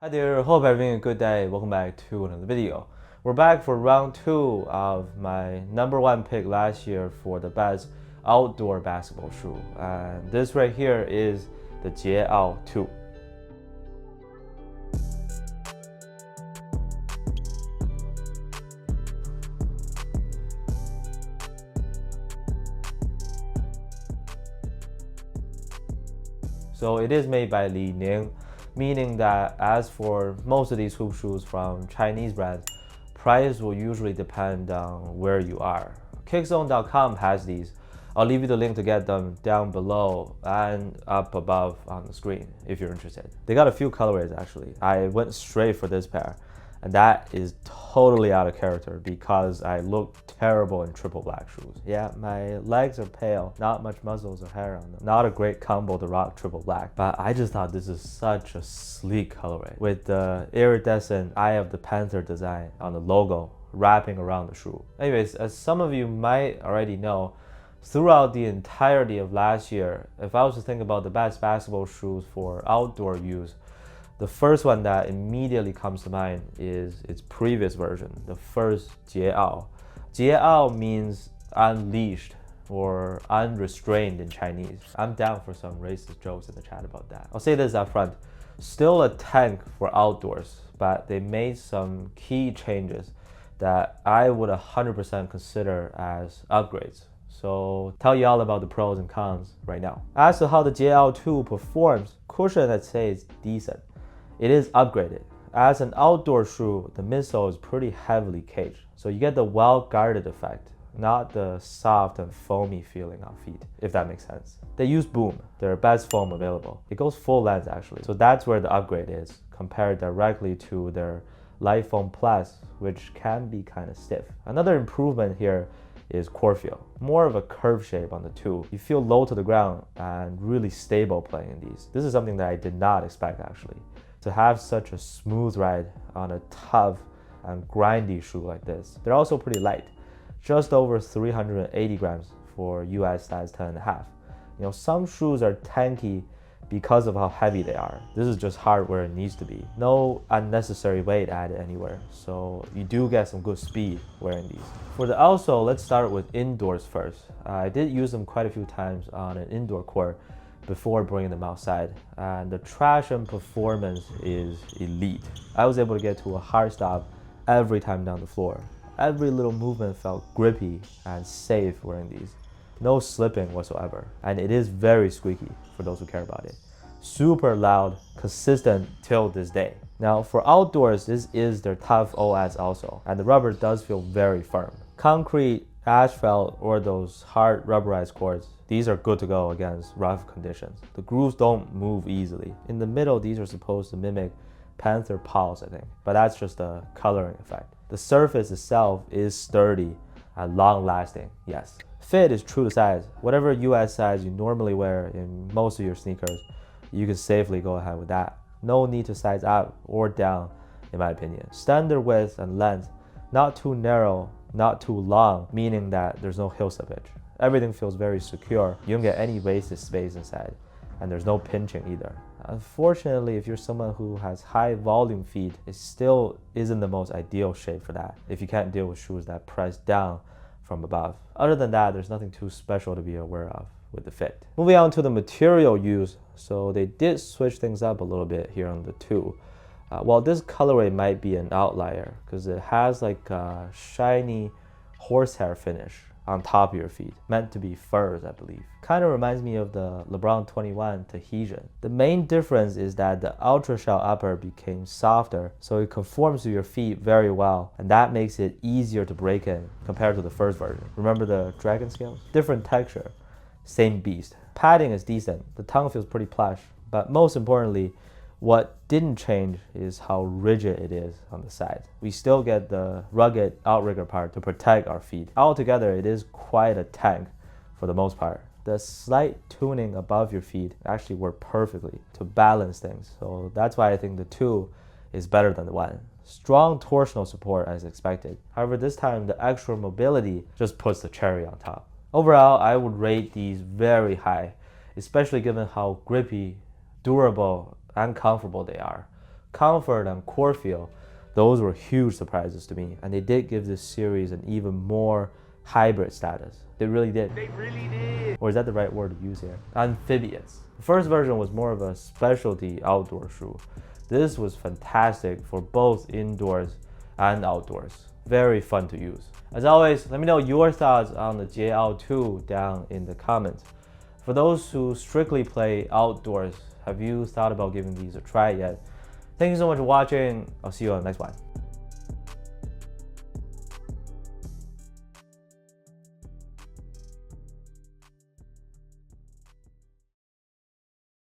Hi there, hope you're having a good day. Welcome back to another video. We're back for round 2 of my #1 pick last year for the best outdoor basketball shoe. And this right here is the Jie Ao 2. So it is made by Li-Ning, meaning that as for most of these hoop shoes from Chinese brands, price will usually depend on where you are. Kickzone.com has these. I'll leave you the link to get them down below and up above on the screen if you're interested. They got a few colorways actually. I went straight for this pair, and that is totally out of character because I look terrible in triple black shoes. Yeah, my legs are pale, not much muscles or hair on them. Not a great combo to rock triple black, but I just thought this is such a sleek colorway with the iridescent Eye of the Panther design on the logo wrapping around the shoe. Anyways, as some of you might already know, throughout the entirety of last year, if I was to think about the best basketball shoes for outdoor use, the first one that immediately comes to mind is its previous version, the first Jie Ao. Jie Ao means unleashed or unrestrained in Chinese. I'm down for some racist jokes in the chat about that. I'll say this up front. Still a tank for outdoors, but they made some key changes that I would 100% consider as upgrades. So tell you all about the pros and cons right now. As to how the Jie Ao 2 performs, cushion I'd say is decent. It is upgraded. As an outdoor shoe, the midsole is pretty heavily caged, so you get the well-guarded effect, not the soft and foamy feeling on feet, if that makes sense. They use Boom, their best foam available. It goes full length actually, so that's where the upgrade is, compared directly to their Light Foam Plus, which can be kind of stiff. Another improvement here is core feel. More of a curve shape on the two. You feel low to the ground and really stable playing in these. This is something that I did not expect actually. To have such a smooth ride on a tough and grindy shoe like this. They're also pretty light, just over 380 grams for US size 10.5. You know, some shoes are tanky because of how heavy they are. This is just hard where it needs to be. No unnecessary weight added anywhere, so you do get some good speed wearing these. For the outsole, let's start with indoors first. I did use them quite a few times on an indoor court before bringing them outside, and the traction performance is elite. I was able to get to a hard stop every time down the floor. Every little movement felt grippy and safe wearing these. No slipping whatsoever, and it is very squeaky for those who care about it. Super loud, consistent till this day. Now for outdoors, this is their tough OS also, and the rubber does feel very firm. Concrete, asphalt, or those hard rubberized courts, these are good to go against rough conditions. The grooves don't move easily. In the middle, these are supposed to mimic Panther paws, I think, but that's just a coloring effect. The surface itself is sturdy and long lasting, yes. Fit is true to size. Whatever US size you normally wear in most of your sneakers, you can safely go ahead with that. No need to size up or down, in my opinion. Standard width and length, not too narrow, not too long, meaning that there's no heel slippage. Everything feels very secure. You don't get any wasted space inside, and there's no pinching either. Unfortunately, if you're someone who has high volume feet, it still isn't the most ideal shape for that if you can't deal with shoes that press down from above. Other than that, there's nothing too special to be aware of with the fit. Moving on to the material used, so they did switch things up a little bit here on the two. While this colorway might be an outlier because it has like a shiny horsehair finish on top of your feet, meant to be furs, I believe. Kind of reminds me of the LeBron 21 Tahitian. The main difference is that the ultra shell upper became softer, so it conforms to your feet very well, and that makes it easier to break in compared to the first version. Remember the dragon scales? Different texture, same beast. Padding is decent, the tongue feels pretty plush, but most importantly, what didn't change is how rigid it is on the sides. We still get the rugged outrigger part to protect our feet. Altogether, it is quite a tank for the most part. The slight tuning above your feet actually worked perfectly to balance things. So that's why I think the two is better than the one. Strong torsional support as expected. However, this time the extra mobility just puts the cherry on top. Overall, I would rate these very high, especially given how grippy, durable, and comfortable they are. comfort and core feel, those were huge surprises to me, and they did give this series an even more hybrid status. They really did. They really did. Or is that the right word to use here? Amphibious. The first version was more of a specialty outdoor shoe. This was fantastic for both indoors and outdoors. Very fun to use. As always, let me know your thoughts on the Jie Ao 2 down in the comments. For those who strictly play outdoors, have you thought about giving these a try yet? Thank you so much for watching. I'll see you on the next one.